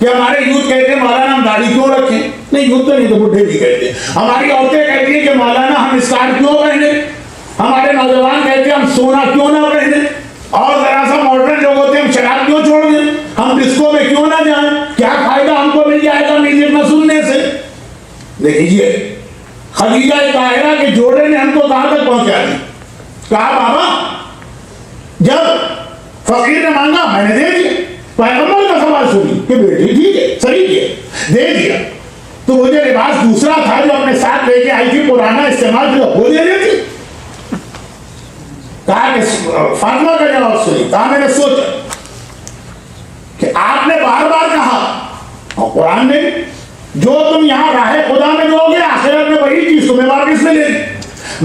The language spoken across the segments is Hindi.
कि हमारे यूथ कहते हैं मौलाना हम दाढ़ी क्यों रखें? नहीं, यूथ तो नहीं, तो बुढ़े भी कहते हैं। हमारी औरतें कहती हैं कि मौलाना हम स्कार्फ क्यों पहने? हमारे नौजवान कहते हैं हम सोना क्यों ना पहने? और जरा सा मॉडर्न लोग होते हैं हम शराब क्यों छोड़ दें? हम डिस्को में क्यों ना जाएं? क्या फायदा हमको मिल जाएगा म्यूजिक न सुनने से? देखिए, खदीजा ताहिरा के जोड़े ने हमको कहां तक पहुंचा दी। कहा बाबा, जब फकीर ने मांगा मैंने दे दिया। पैगंबर का सवाल सुनी कि बेटी ठीक है, सही किया, दे दिया। तो वो जो लिबास दूसरा था जो अपने साथ लेके आई थी, पुराना इस्तेमाल किया, वो दे देती। कहा कि फातिमा का जवाब सुनी। कहा मैंने सोचा कि आपने बार बार कहा और कुरान ने जो तुम यहाँ राहे खुदा में दोगे आखिरत में वही चीज तुम्हें वापस मिलेगी।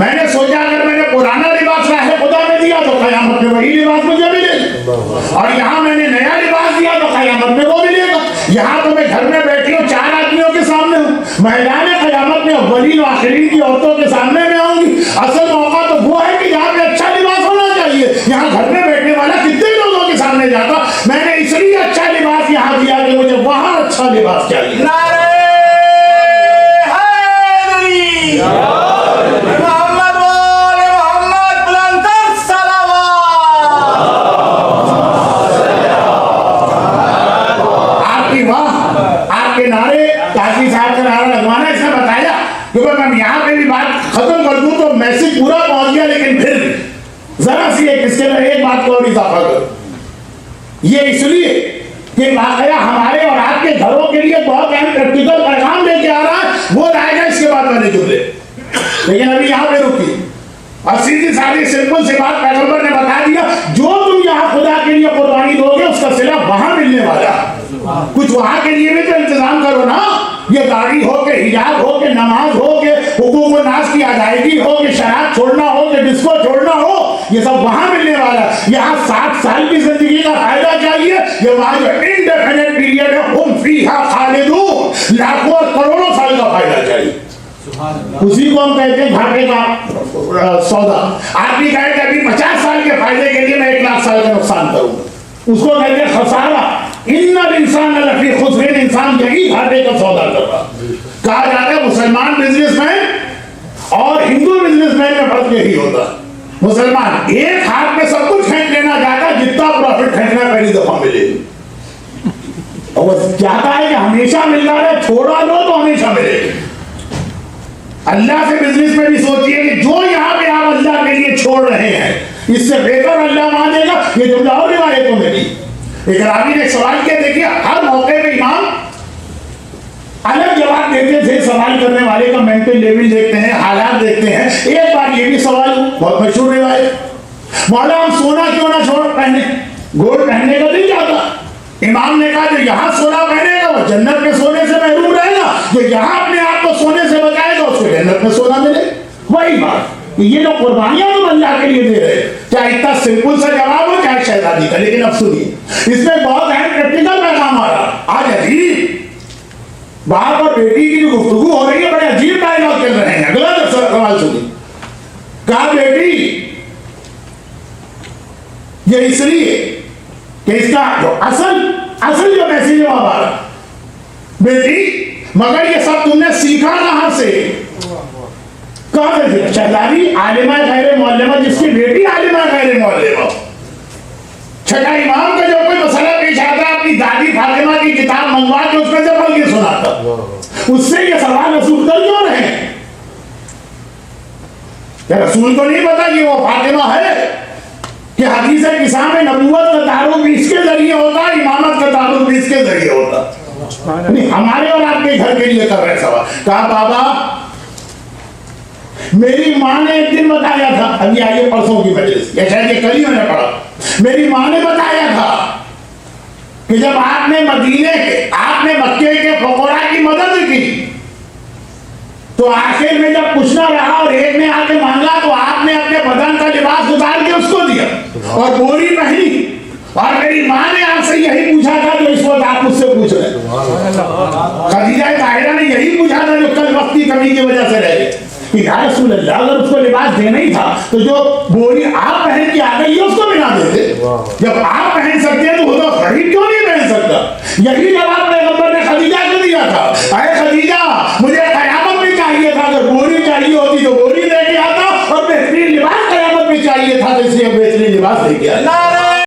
मैंने सोचा अगर मैंने पुराना लिबास राहे खुदा में दिया तो कयामत में वही लिबास मुझे मिलेगा, और यहाँ मैंने नया लिबास दिया तो कयामत में वो मिलेगा। यहाँ तो मैं घर में बैठी हूँ, 4 आदमियों के सामने हूँ, मैदान कयामत में अव्वलीन और आखिरीन की औरतों के सामने में आऊंगी। असल मौका तो वो है कि जहाँ पे अच्छा लिबास होना चाहिए। यहाँ घर में बैठने वाला कितने लोगों के सामने जाता। मैंने इसलिए अच्छा लिबास यहाँ दिया कि मुझे वहां अच्छा लिबास चाहिए। आपके नारे काजी साहब का नारा लगवाना, इसने बताया क्योंकि मैं यहाँ पे भी बात खत्म कर दूं तो मैसेज पूरा पहुंच गया, लेकिन फिर जरा सी इसके अंदर एक बात को और इजाफा करो। ये इसलिए कि वाकया हमारे और आपके घरों के लिए बहुत अहम प्रैक्टिकल पैगाम लेके आ रहा है, वो लाएगा इसके बाद मैंने जुमले। लेकिन अभी यहाँ पे रुकी और सीधी सादी सिंपल सी बात पैगंबर ने बता दिया, जो तुम यहाँ खुदा के लिए कुर्बानी दोगे उसका सिला वहां मिलने वाला। कुछ वहां के लिए भी तो इंतजाम करो ना। ये दाढ़ी हो के, हिजाब हो के, नमाज हो के, हुकूक नाज की अदायगी हो के, शराब छोड़ना हो के, डिस्को छोड़ना हो, ये सब वहां मिलने वाला। यहाँ 60 साल की जिंदगी का फायदा चाहिए, ये वहां जो इंडेफिनिट पीरियड है हुम फीहा खालिदून, लाखों और करोड़ों साल का फायदा चाहिए। उसी को हम कहते हैं घाटे का सौदा। आदमी कहे कि अभी 50 साल के फायदे के लिए मैं 1 लाख साल का नुकसान करूंगा, उसको कहते हैं खसारा। इन्नल इंसान लफी खुसरिन, इंसान यही घाटे का सौदा कर रहा। कहा जाता है मुसलमान बिजनेसमैन और हिंदू बिजनेसमैन में फर्क यही होता। मुसलमान एक हाथ में सब कुछ फेंक लेना चाहता, जितना प्रॉफिट फेंकना पहली दफा मिलेगी, और वो चाहता है कि हमेशा मिलना रहे, छोड़ा लो तो हमेशा मिलेगी। अल्लाह से बिजनेस में भी सोचिए कि जो यहाँ पे आप अल्लाह के लिए छोड़ रहे हैं, इससे बेहतर अल्लाह वहां देगा। ये जुमला और रिवायतों में भी एक रावी ने सवाल किया। देखिए, हर मौके पे इमाम अलग जवाब देते थे। सवाल करने वाले का मेंटल लेवल देखते हैं, हालात देखते हैं। एक बार ये भी सवाल बहुत मशहूर रिवायत, मौला हम सोना क्यों ना छोड़ पहने? गोल्ड पहनने का नहीं चाहता। इमाम ने कहा जो यहाँ सोना पहनेगा वो जन्नत के सोने से महरूम रहेगा, जो यहाँ अपने आप को सोने से बचाएगा उसको जन्नत में सोना मिले। वही बात, ये जो कुर्बानियां तुम अल्लाह के लिए दे रहे, चाहे इतना सिंपल सा जवाब हो चाहे शहजादी का, लेकिन अब सुनिए, इसमें बहुत अहम प्रैक्टिकल पैगाम आ रहा। आज अजीब बाप और बेटी की जो गुफ्तगू हो रही है, बड़े अजीब डायलॉग चल रहे हैं। अगला सवाल सुनिए। कहा बेटी ये इसलिए कि इसका जो असल जो मैसेज है वहां आ रहा, बेटी मगर ये सब तुमने सीखा कहां से? कहां से? शहजादी आलिमा गैर मुअल्लिमा, जिसकी बेटी आलिमा गैर मुअल्लिमा। छठा इमाम का जो कोई मसला पेश आता है, अपनी दादी फातिमा की किताब मंगवा के उसमें से पढ़ के सुनाता। उससे ये सवाल रसूल कर क्यों रहे? क्या रसूल को नहीं पता कि वो फातिमा है? कि हदीस किसा में नबूवत का तारुफ इसके जरिए होता, इमामत का तारुफ इसके जरिए होता। नहीं, हमारे और आपके घर के लिए कर रहे सवाल। कहा बाबा मेरी माँ ने एक दिन बताया था, अभी आइए परसों की मजलिस, या शायद ये कल ही मैंने पढ़ा, मेरी माँ ने बताया था कि जब आपने मक्के के फकोरा की मदद की तो आखिर में जब कुछ ना रहा और एक ने आके मांगा तो आपने अपने बदन का लिबास उतार के उसको दिया और बोरी पहनी। और मेरी माँ ने आपसे यही पूछा था जो इस वक्त आप मुझसे पूछ रहे हैं। खदीजा ताहिरा ने यही पूछा था जो कल वक्त की कमी की वजह से रह गए कि या रसूल अल्लाह, अगर उसको लिबास देना ही था तो जो बोरी आप पहन के आ गई उसको भी ना देते। जब आप पहन सकते हैं तो वो तो गरीब क्यों नहीं पहन सकता? यही जवाब गिलास लेके आए। ना